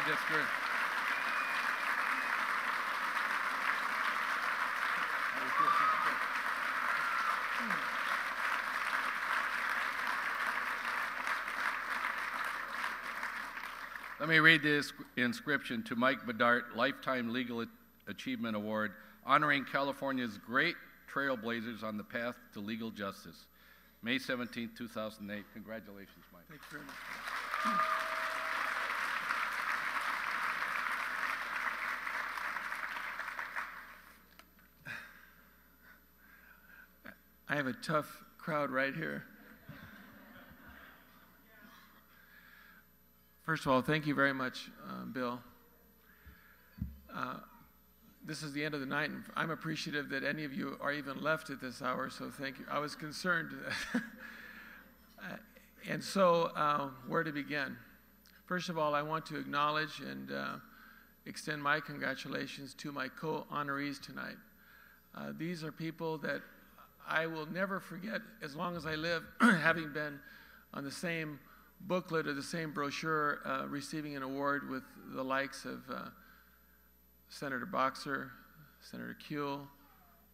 District. Let me read this inscription to Mike Bidart, Lifetime Legal Achievement Award, honoring California's great trailblazers on the path to legal justice. May 17, 2008. Congratulations, Mike. Thank you very much. I have a tough crowd right here. First of all, thank you very much, Bill. This is the end of the night, and I'm appreciative that any of you are even left at this hour, so thank you. I was concerned. And so, where to begin? First of all, I want to acknowledge and extend my congratulations to my co-honorees tonight. These are people that I will never forget as long as I live, having been on the same booklet or the same brochure, receiving an award with the likes of Senator Boxer, Senator Kuehl,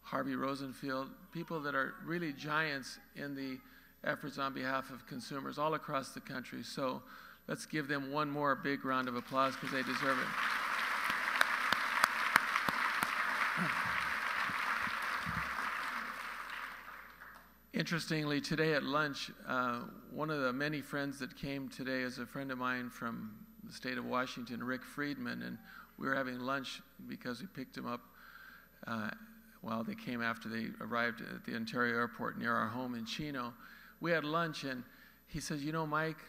Harvey Rosenfield, people that are really giants in the efforts on behalf of consumers all across the country. So let's give them one more big round of applause because they deserve it. Interestingly, today at lunch, one of the many friends that came today is a friend of mine from the state of Washington, Rick Friedman, and we were having lunch because we picked him up while they came after they arrived at the Ontario airport near our home in Chino. We had lunch, and he says, you know, Mike,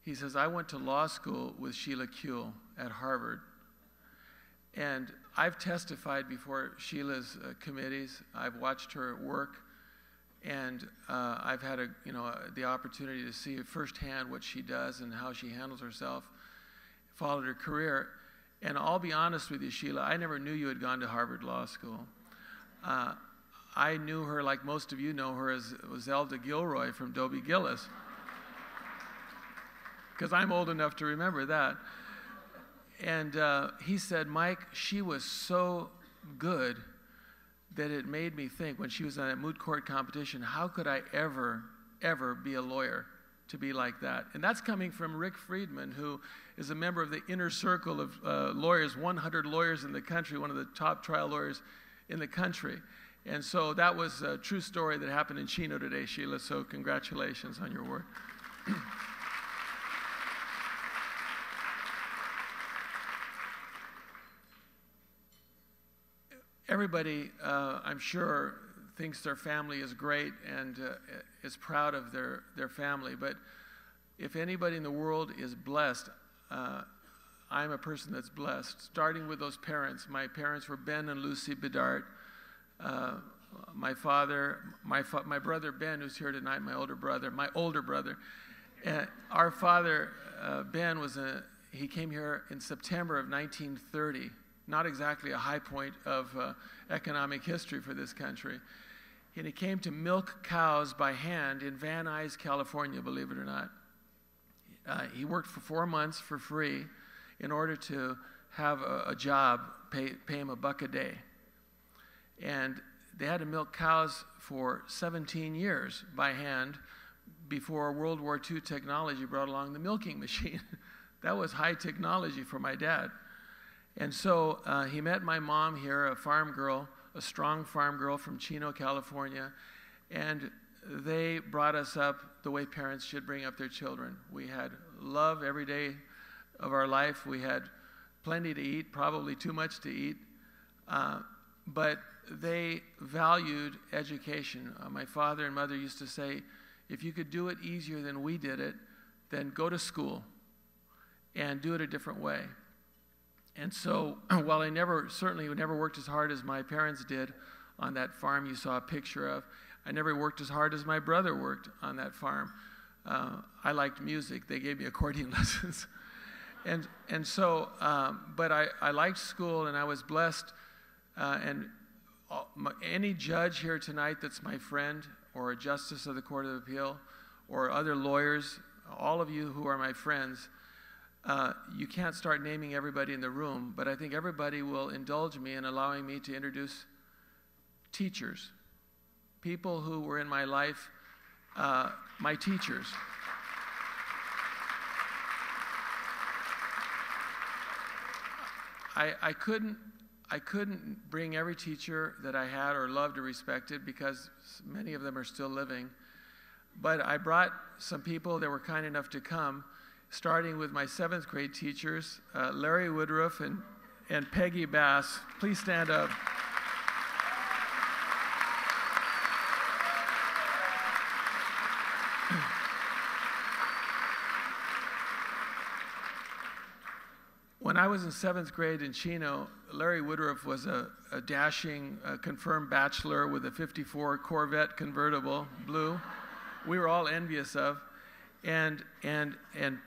he says, I went to law school with Sheila Kuehl at Harvard, and I've testified before Sheila's committees. I've watched her work. And I've had the opportunity to see firsthand what she does and how she handles herself, followed her career. And I'll be honest with you, Sheila, I never knew you had gone to Harvard Law School. I knew her, like most of you know her, as Zelda Gilroy from Dobie Gillis, because I'm old enough to remember that. And he said, Mike, she was so good that it made me think, when she was on that moot court competition, how could I ever be a lawyer to be like that? And that's coming from Rick Friedman, who is a member of the inner circle of lawyers, 100 lawyers in the country, one of the top trial lawyers in the country. And so that was a true story that happened in Chino today, Sheila, so congratulations on your work. Everybody, I'm sure, thinks their family is great and is proud of their family. But if anybody in the world is blessed, I'm a person that's blessed, starting with those parents. My parents were Ben and Lucy Bidart. My father, my brother Ben, who's here tonight, my older brother. Our father, Ben, he came here in September of 1930. Not exactly a high point of economic history for this country. And he came to milk cows by hand in Van Nuys, California, believe it or not. He worked for 4 months for free in order to have a job, pay him $1 a day. And they had to milk cows for 17 years by hand before World War II technology brought along the milking machine. That was high technology for my dad. And so he met my mom here, a farm girl, a strong farm girl from Chino, California, and they brought us up the way parents should bring up their children. We had love every day of our life. We had plenty to eat, probably too much to eat, but they valued education. My father and mother used to say, if you could do it easier than we did it, then go to school and do it a different way. And so, while I certainly never worked as hard as my parents did on that farm you saw a picture of, I never worked as hard as my brother worked on that farm. I liked music. They gave me accordion lessons. But I liked school, and I was blessed. Any judge here tonight that's my friend, or a justice of the Court of Appeal, or other lawyers, all of you who are my friends, You can't start naming everybody in the room, but I think everybody will indulge me in allowing me to introduce teachers, people who were in my life, my teachers. I couldn't bring every teacher that I had or loved or respected because many of them are still living. But I brought some people that were kind enough to come, starting with my 7th grade teachers, Larry Woodruff and Peggy Bass. Please stand up. When I was in 7th grade in Chino, Larry Woodruff was a dashing, confirmed bachelor with a 54 Corvette convertible, blue. We were all envious of. And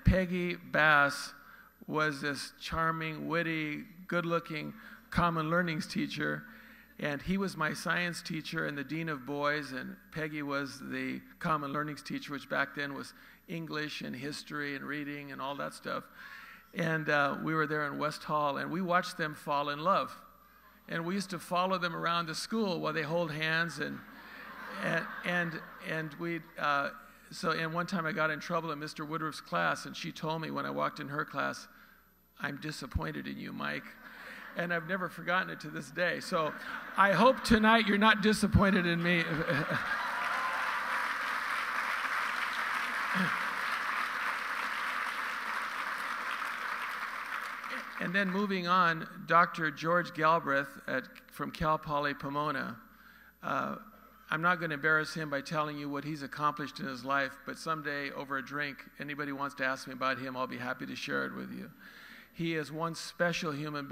Peggy Bass was this charming, witty, good-looking common learnings teacher. And he was my science teacher and the dean of boys, and Peggy was the common learnings teacher, which back then was English and history and reading and all that stuff. And we were there in West Hall, and we watched them fall in love. And we used to follow them around the school while they hold hands, and one time I got in trouble in Mr. Woodruff's class, and she told me when I walked in her class, "I'm disappointed in you, Mike." And I've never forgotten it to this day. So I hope tonight you're not disappointed in me. And then moving on, Dr. George Galbraith from Cal Poly Pomona. I'm not going to embarrass him by telling you what he's accomplished in his life, but someday over a drink, anybody wants to ask me about him, I'll be happy to share it with you. He is one special human being.